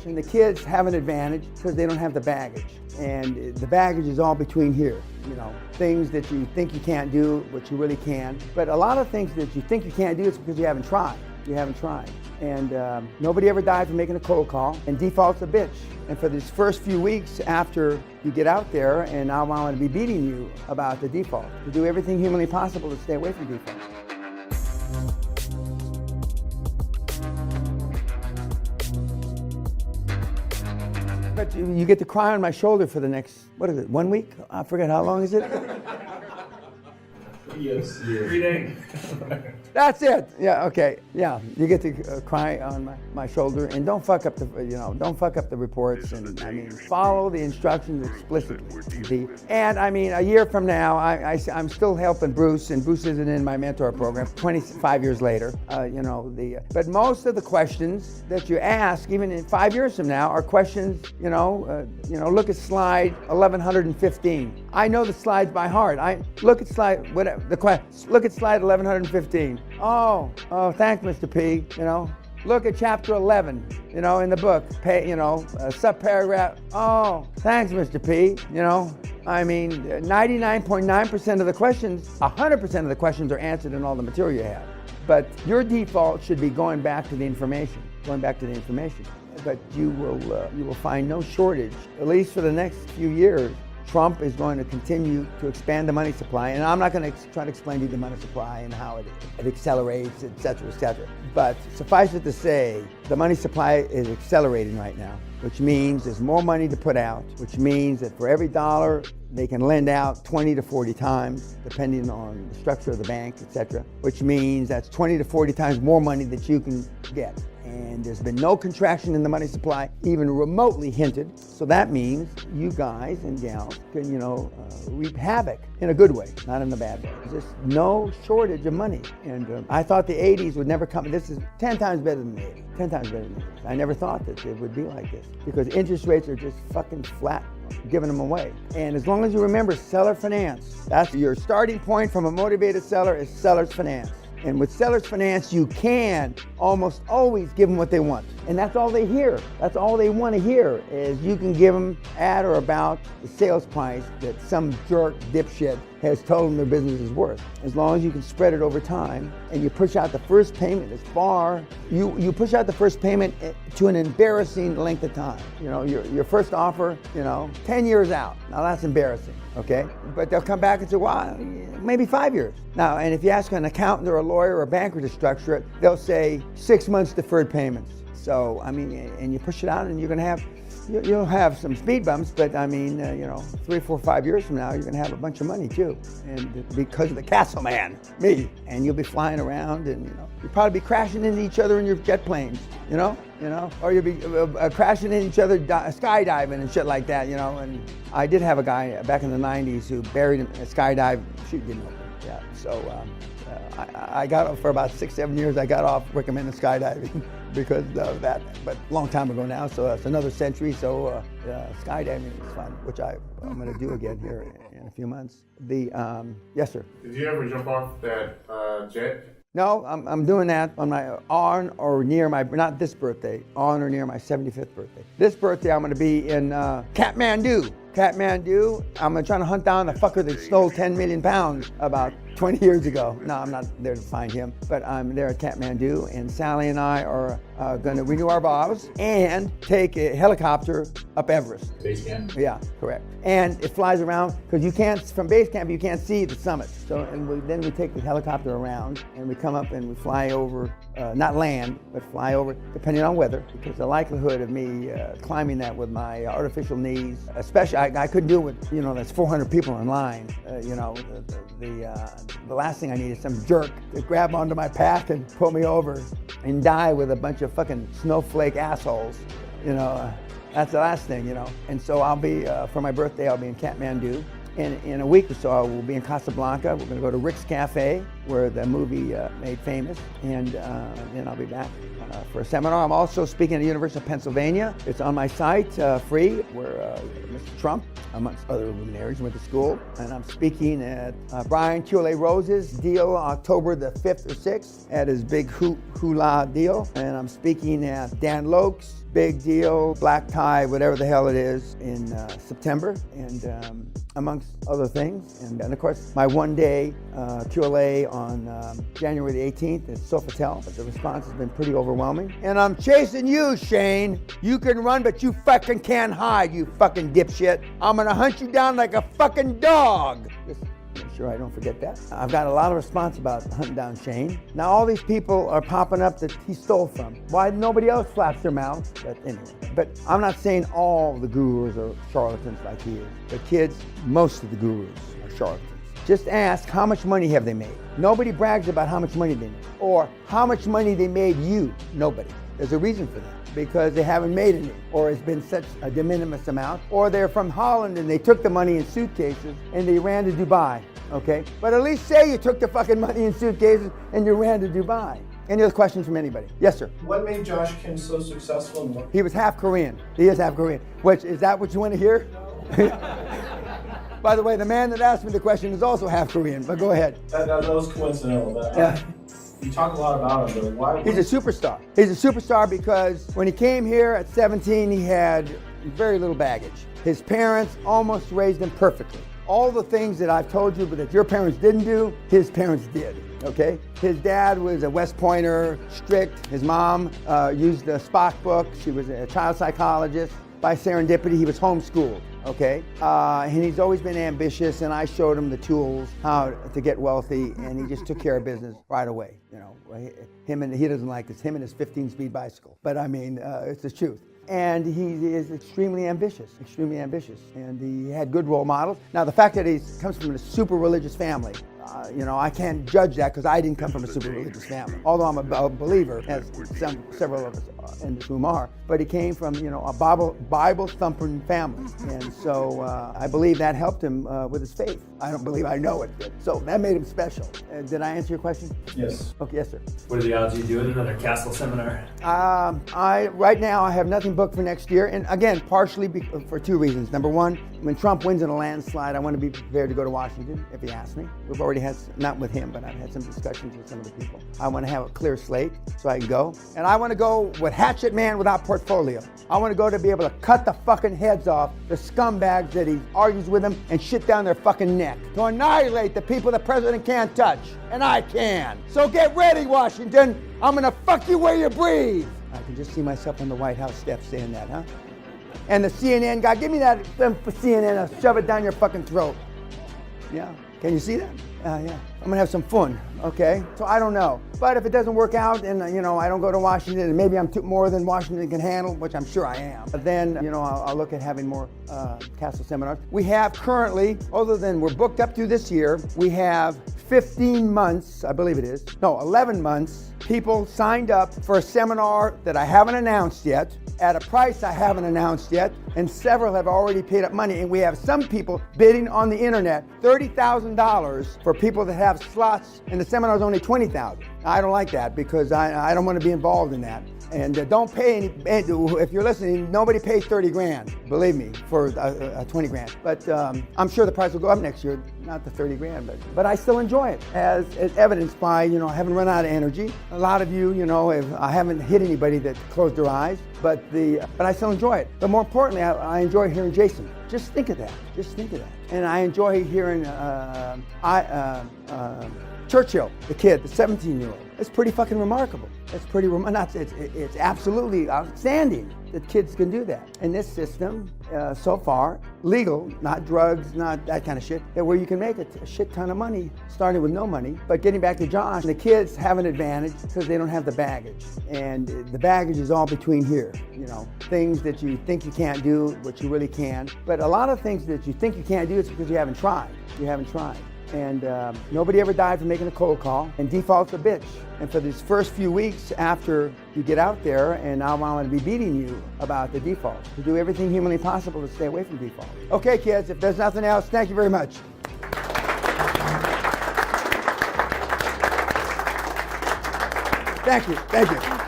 And the kids have an advantage because they don't have the baggage. And the baggage is all between here. You know, things that you think you can't do, but you really can. But a lot of things that you think you can't do is because you haven't tried. You haven't tried. And nobody ever died from making a cold call, and default's a bitch. And for these first few weeks after you get out there, and I'm going to be beating you about the default, to do everything humanly possible to stay away from default. But you get to cry on my shoulder for the next, what is it, 1 week? I forget, how long is it? Yes. 3 days. That's it. Yeah. Okay. Yeah. You get to cry on my shoulder, and don't fuck up the don't fuck up the reports, and I mean follow the instructions explicitly. And I mean a year from now, I'm still helping Bruce, and Bruce isn't in my mentor program. 25 years later, but most of the questions that you ask, even in 5 years from now, are questions. Look at slide 1115. I know the slides by heart. Look at slide whatever. Look at slide 1115. Oh, thanks, Mr. P. Look at chapter 11, in the book, subparagraph. Oh, thanks, Mr. P. 99.9% of the questions, 100% of the questions are answered in all the material you have. But your default should be going back to the information, But you will find no shortage, at least for the next few years. Trump is going to continue to expand the money supply, and I'm not going to try to explain to you the money supply and how it accelerates, et cetera, et cetera. But suffice it to say, the money supply is accelerating right now, which means there's more money to put out, which means that for every dollar, they can lend out 20 to 40 times, depending on the structure of the bank, et cetera, which means that's 20 to 40 times more money that you can get. And there's been no contraction in the money supply, even remotely hinted. So that means you guys and gals can, reap havoc in a good way, not in the bad way. There's just no shortage of money. And I thought the 80s would never come. This is 10 times better than the 80s, 10 times better than the 80s. I never thought that it would be like this because interest rates are just fucking flat, giving them away. And as long as you remember seller finance, that's your starting point from a motivated seller is seller's finance. And with seller's finance, you can almost always give them what they want. And that's all they hear. That's all they want to hear is you can give them at or about the sales price that some jerk dipshit has told them their business is worth. As long as you can spread it over time and you push out the first payment as far, you push out the first payment to an embarrassing length of time. Your first offer, 10 years out. Now that's embarrassing, okay? But they'll come back and say, well, maybe 5 years. Now, and if you ask an accountant or a lawyer or a banker to structure it, they'll say 6 months deferred payments. So, and you push it out and you're going to have, you'll have some speed bumps, but 3, 4, 5 years from now, you're going to have a bunch of money too. And because of the castle man, me, and you'll be flying around and, you'll probably be crashing into each other in your jet planes, or you'll be crashing into each other skydiving and shit like that, And I did have a guy back in the 90s who buried him in a skydive, chute didn't open. Yeah, so I got off for about 6-7 years. I got off recommending skydiving because of that, but a long time ago now. So that's another century. So skydiving is fun, which I'm going to do again here in a few months. Yes, sir. Did you ever jump off that jet? No, I'm doing that on or near my, not this birthday, on or near my 75th birthday. This birthday I'm going to be in Kathmandu. I'm trying to hunt down the fucker that stole 10 million pounds about 20 years ago. No, I'm not there to find him, but I'm there at Kathmandu, and Sally and I are going to renew our vows and take a helicopter up Everest. Base camp? Yeah, correct. And it flies around, because you can't, from base camp, you can't see the summit. So, then we take the helicopter around, and we come up and we fly over, not land, but fly over, depending on weather, because the likelihood of me climbing that with my artificial knees, especially, I couldn't do it with, that's 400 people in line. The last thing I need is some jerk to grab onto my pack and pull me over and die with a bunch of fucking snowflake assholes. That's the last thing, And so I'll be, for my birthday, I'll be in Kathmandu. In a week or so, we'll be in Casablanca. We're going to go to Rick's Cafe where the movie made famous, and then I'll be back for a seminar. I'm also speaking at the University of Pennsylvania. It's on my site, free, where Mr. Trump, amongst other luminaries, went to school. And I'm speaking at Brian QLA Rose's deal October the 5th or 6th at his big hula deal. And I'm speaking at danlok's big deal, black tie, whatever the hell it is, in September, and amongst other things. And of course, my one-day QLA on January the 18th at Sofitel. But the response has been pretty overwhelming. And I'm chasing you, Shane. You can run, but you fucking can't hide, you fucking dipshit. I'm gonna hunt you down like a fucking dog. Just make sure I don't forget that. I've got a lot of response about hunting down Shane. Now all these people are popping up that he stole from. Why nobody else flaps their mouth? But anyway. But I'm not saying all the gurus are charlatans like he is. But kids, most of the gurus are charlatans. Just ask, how much money have they made? Nobody brags about how much money they made. Or how much money they made you. Nobody. There's a reason for that. Because they haven't made any, or it's been such a de minimis amount, or they're from Holland and they took the money in suitcases and they ran to Dubai, okay? But at least say you took the fucking money in suitcases and you ran to Dubai. Any other questions from anybody? Yes, sir. What made Josh Kim so successful? And what? He was half Korean. He is half Korean. Which, is that what you want to hear? By the way, the man that asked me the question is also half Korean, but go ahead. That was coincidental. Yeah. You talk a lot about him, but why? He's a superstar. He's a superstar because when he came here at 17, he had very little baggage. His parents almost raised him perfectly. All the things that I've told you but that your parents didn't do, his parents did, okay? His dad was a West Pointer, strict. His mom used the Spock book. She was a child psychologist. By serendipity, he was homeschooled, okay? And he's always been ambitious, and I showed him the tools how to get wealthy, and he just took care of business right away, you know. He doesn't like this, him and his 15-speed bicycle. But I mean, it's the truth. And he is extremely ambitious, and he had good role models. Now, the fact that he comes from a super religious family, you know, I can't judge that because I didn't come from a super religious family. Although I'm a believer, as several of us in this room are, but he came from, you know, a Bible-thumping family, and so I believe that helped him with his faith. I don't believe I know it did. So that made him special. Did I answer your question? Yes. Okay, yes, sir. What are the odds you doing another Castle seminar? Right now I have nothing booked for next year, and again, partially for two reasons. Number one, when Trump wins in a landslide, I want to be prepared to go to Washington if he asks me. We've already had, not with him, but I've had some discussions with some of the people. I want to have a clear slate so I can go. And I want to go with Hatchet Man without portfolio. I want to go to be able to cut the fucking heads off the scumbags that he argues with them and shit down their fucking neck. To annihilate the people the president can't touch. And I can. So get ready, Washington. I'm going to fuck you where you breathe. I can just see myself on the White House steps saying that, huh? And the CNN guy, give me that for CNN, I'll shove it down your fucking throat. Yeah, can you see that? Yeah, I'm gonna have some fun, okay? So I don't know. But if it doesn't work out and, you know, I don't go to Washington and maybe I'm more than Washington can handle, which I'm sure I am, but then, you know, I'll look at having more Castle seminars. We have currently, other than we're booked up through this year, we have 15 months, I believe it is, no, 11 months, people signed up for a seminar that I haven't announced yet, at a price I haven't announced yet, and several have already paid up money, and we have some people bidding on the internet $30,000 for people that have slots, and the seminar is only $20,000. I don't like that because I don't want to be involved in that. And don't pay any, if you're listening, nobody pays 30 grand, believe me, for 20 grand. But I'm sure the price will go up next year, not the 30 grand, but I still enjoy it, as evidenced by, you know, I haven't run out of energy. A lot of you, you know, I haven't hit anybody that closed their eyes, but I still enjoy it. But more importantly, I enjoy hearing Jason. Just think of that, And I enjoy hearing Churchill, the kid, the 17-year-old. It's pretty fucking remarkable. It's absolutely outstanding that kids can do that. In this system, so far, legal, not drugs, not that kind of shit, where you can make a shit ton of money, starting with no money. But getting back to Josh, the kids have an advantage because they don't have the baggage. And the baggage is all between here, you know, things that you think you can't do, but you really can. But a lot of things that you think you can't do, it's because you haven't tried. And nobody ever died from making a cold call, and default's a bitch. And for these first few weeks after you get out there, and I'm going to be beating you about the default, to do everything humanly possible to stay away from default. Okay, kids, if there's nothing else, thank you very much. Thank you.